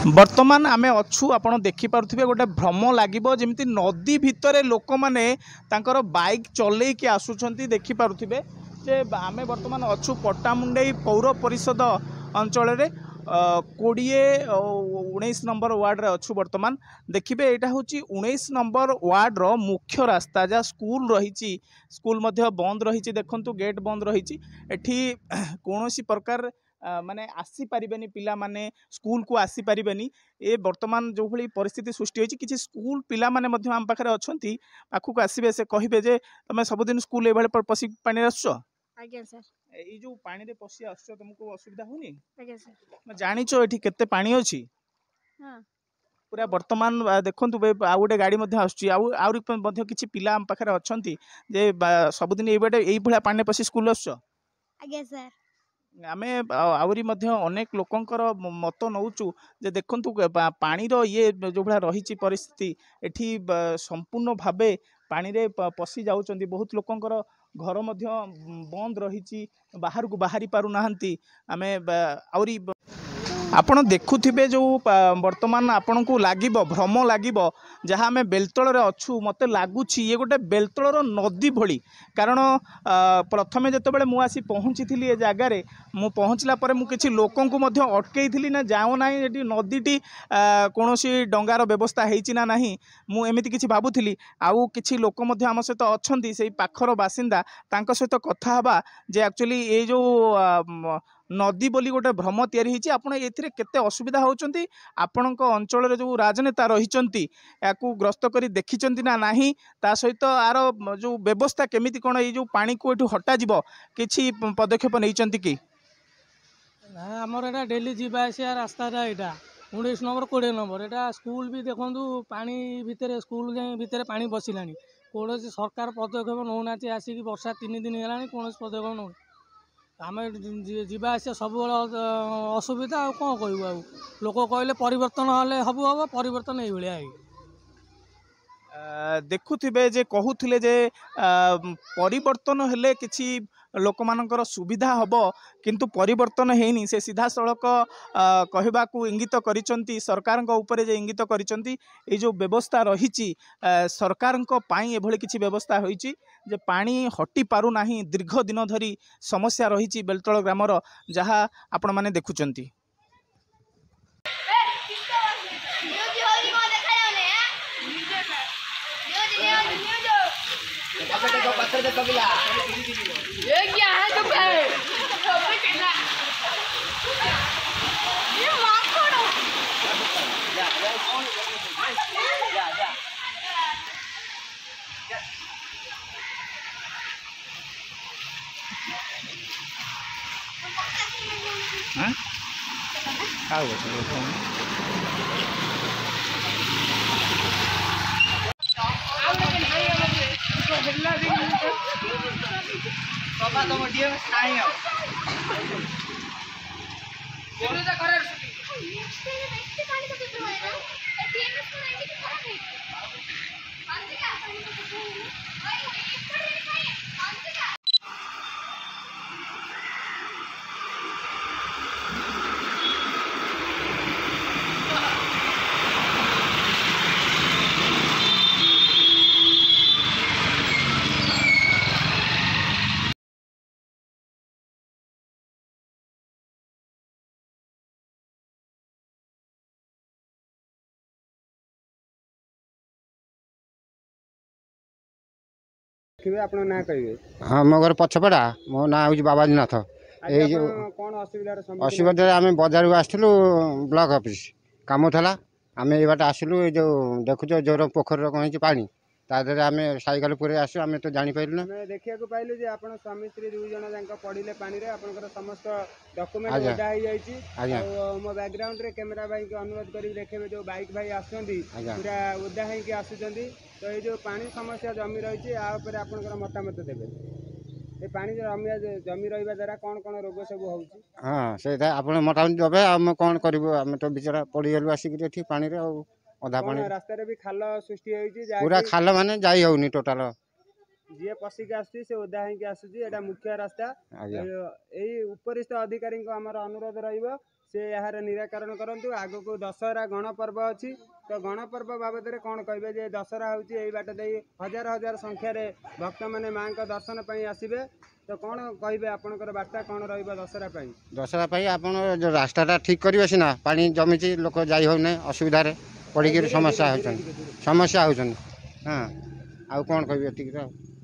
बर्तमान आमे अच्छु आपण देखिपे गोटे भ्रम लगे जमी नदी भितर लोक मैंने बाइक चल कि आसुँच देखिपे जे आमे बर्तमान अच्छु पट्टामुंडई पौर परिषद अंचल 20-19 नंबर वार्ड रे अच्छु बर्तमान देखिए यहाँ हूँ 19 नंबर वार्ड रो मुख्य रास्ता जहाँ स्कूल रही स्कूल बंद रही देखु गेट बंद रही कौन प्रकार माने आसी पारिबेनी पिला माने स्कूल को आसी पारिबेनी ए वर्तमान जो भली परिस्थिति सृष्टि होची किछि स्कूल पिला माने मध्य आम पाखरे अछंती पाखु को आसीबे से कहिबे जे तमे सबदिन स्कूल ए भले पसी पानी आछो। आज्ञा सर ए जो पानी रे पसी आछो तुमको असुविधा होनी? आज्ञा सर जानिचो एठी केते पानी अछि? हां पूरा वर्तमान देखंतु आ गोटे गाड़ी मध्ये आछी आउरी मध्ये किछि पिला आम पाखरे अछंती जे सबदिन ए बेटे एई भला पानी पसी स्कूल आछो? आज्ञा सर आमे आउरी मध्य अनेक लोकंकर मत नौचु जे देखंतु पानी रो ये जो भला रही परिस्थिति एठी संपूर्ण भावे पानी रे पसी जाउचंदी बहुत लोकंकर घर मध्य बंद रही बाहर को बाहरी पारु नाहंती आमे आउरी आपण देखुथिबे जो वर्तमान आपण को लागिबो भ्रम लागिबो जहाँ आमे बेलतल रे अच्छु मते लागुछि ये गोटे बेलतलर नदी भली कारण प्रथमे जेतेबेले मु आसी पहुँची ए जगार मु पहुँचला परे मु किछि लोकन को मध्य अटकई ना जाओ ना ये नदीटी कौनसी डंगार व्यवस्था होईछि ना नहीं मु एमिति किछि भाबुथिली आउ किछि लोक मध्य आम सहित अछंती सेई पाखर बासिंदा तांको सहित कथा हबा जे एक्चुअली ये जो नदी बोली गोटे भ्रम तैयारी होती आपड़ ए केते असुविधा होचंती आपणक अंचल जो राजनेता रही याकू ग्रस्त कर देखी ना नहीं ता सहित आर जो व्यवस्था केमिति कोन ये जो पानी को एठू हटा जिवो किछि पदक्षेप नैचंती कि ना आमर एटा डेली जीवा आसिया रास्ता एटा 19 नंबर 20 नंबर एटा स्कूल भी देखंतु पानी भितर स्कूल जाई भितर पानी बसिलानी कौन सरकार पदक्षेप नौना आसिक वर्षा 3 दिन है कौन पदक्षेप नौ आम जीवा आसिया सब असुविधा आ कौन कहूँ आ लोक कहले परिवर्तन हेले हबु हम परिवर्तन ये भाया देखुथिबे जे कहूथिले जे परिवर्तन हेले किछि लोक मानकर सुविधा हबो किंतु परिवर्तन हेनी से सीधा सड़क कहबा को इंगित करिसंती सरकार ऊपर जे इंगित करिसंती ए जो व्यवस्था रही सरकार पाई एभली किछि व्यवस्था होईची जे पानी हटी पारु नाही दीर्घ दिन धरी समस्या रही बेलतल ग्रामर जहाँ आपण माने देखुचंती। ये क्या है तो ये माफ करो हां आओ हाँ मो घर पछपड़ा मो ना हूँ बाबाजी नाथ ये जो असुविधा आम बजार आसलु ब्लॉक ऑफिस कम था आम ये बाट आसलु जो देखुच जोर पोखर कौन पानी तादर आम सैकेल पूरे आसु आम तो जापारू ना देखा पाइलु जे आपण स्वामी स्त्री दुई जन जाक पड़े पानी रे आपनकर समस्त डॉक्यूमेंट ओडा हो जाई मो बैकग्राउंड रे कैमरा भाई के अनुरोध करी देखेबे जो बाइक भाई आसुंदी पूरा ओडा है कि आसुचंदी तो ये जो पानी समस्या जमी रही आ ऊपर आपनकर मतामत देबे ए पानी जो जमी रहिबा द्वारा कौन कौन रोग सब होउची हां सेटा आपण मतामत देबे हम कोन करबो हम तो बिचारा पड़ी गेलु आसिक एठी पानी रे अधा पानी रास्ता रे भी खाल सृष्टि होईची पूरा खाल माने जाई होउनी टोटल जी पशिक आसुची से ओदा है कि आसुची एटा मुख्य रास्ता एई उपरिस्थ अधिकारी को हमर अनुरोध रहिबो से यार निराकरण करंतु आगो दशहरा गणपर्व अच्छी तो गणपर्व बाबद में कौन कहे जे दशहरा हूँ बाट दे हजार हजार संख्यार भक्त मैंने माँ का दर्शन पर आसबे तो कौन कहे आपंकर बार्ता कौन रशहरा दशहरा आप जो रास्ताटा ठीक करेंगे सीना पा जमी लोक जाई हो असुविधा पड़ी समस्या होती हाँ आउ कौन कह